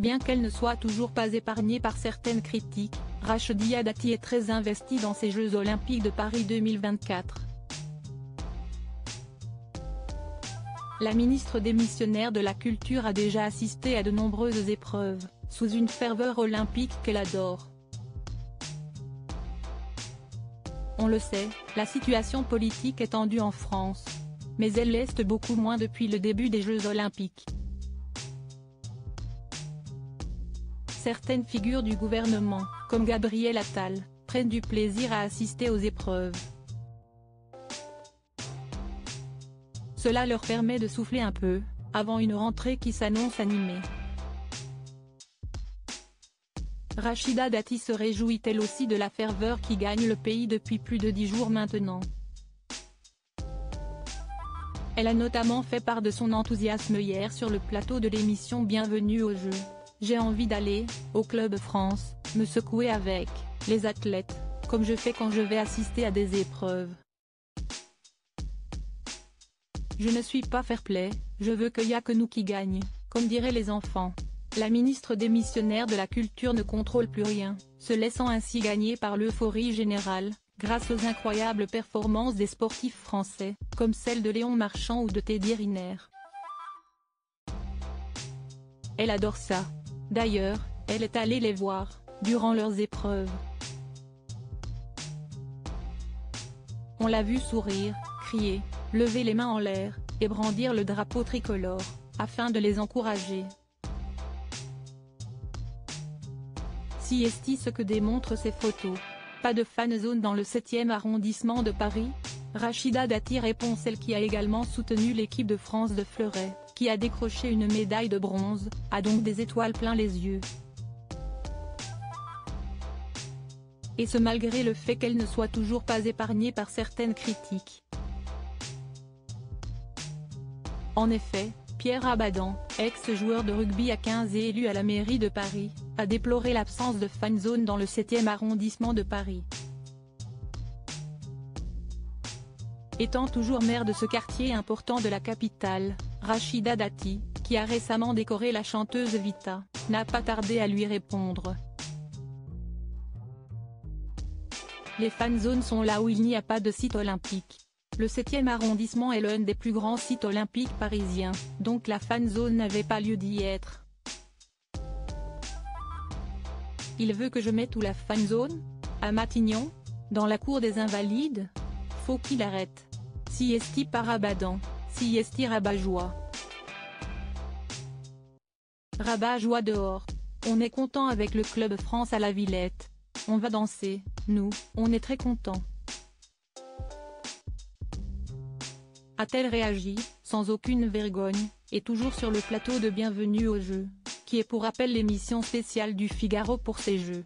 Bien qu'elle ne soit toujours pas épargnée par certaines critiques, Rachida Dati est très investie dans ces Jeux Olympiques de Paris 2024. La ministre démissionnaire de la Culture a déjà assisté à de nombreuses épreuves, sous une ferveur olympique qu'elle adore. On le sait, la situation politique est tendue en France. Mais elle l'est beaucoup moins depuis le début des Jeux Olympiques. Certaines figures du gouvernement, comme Gabriel Attal, prennent du plaisir à assister aux épreuves. Cela leur permet de souffler un peu, avant une rentrée qui s'annonce animée. Rachida Dati se réjouit elle aussi de la ferveur qui gagne le pays depuis plus de 10 jours maintenant. Elle a notamment fait part de son enthousiasme hier sur le plateau de l'émission Bienvenue aux Jeux. J'ai envie d'aller, au Club France, me secouer avec les athlètes, comme je fais quand je vais assister à des épreuves. Je ne suis pas fair-play, je veux qu'il y a que nous qui gagnent, comme diraient les enfants. La ministre démissionnaire de la Culture ne contrôle plus rien, se laissant ainsi gagner par l'euphorie générale, grâce aux incroyables performances des sportifs français, comme celles de Léon Marchand ou de Teddy Riner. Elle adore ça. D'ailleurs, elle est allée les voir, durant leurs épreuves. On l'a vu sourire, crier, lever les mains en l'air, et brandir le drapeau tricolore, afin de les encourager. Si est ce que démontrent ces photos. Pas de fan zone dans le 7e arrondissement de Paris? Rachida Dati répond, celle qui a également soutenu l'équipe de France de fleuret, qui a décroché une médaille de bronze, a donc des étoiles plein les yeux. Et ce malgré le fait qu'elle ne soit toujours pas épargnée par certaines critiques. En effet, Pierre Abadan, ex-joueur de rugby à 15 et élu à la mairie de Paris, a déploré l'absence de fan zone dans le 7e arrondissement de Paris. Étant toujours maire de ce quartier important de la capitale, Rachida Dati, qui a récemment décoré la chanteuse Vita, n'a pas tardé à lui répondre. Les fan zones sont là où il n'y a pas de site olympique. Le 7e arrondissement est l'un des plus grands sites olympiques parisiens, donc la fan zone n'avait pas lieu d'y être. Il veut que je mette où la fan zone? À Matignon? Dans la cour des Invalides? Faut qu'il arrête. Si esti par Abadan, si esti Rabat-Joie. Rabat-Joie dehors. On est content avec le Club France à la Villette. On va danser, nous, on est très contents. A-t-elle réagi, sans aucune vergogne, et toujours sur le plateau de Bienvenue aux Jeux, qui est pour rappel l'émission spéciale du Figaro pour ces Jeux.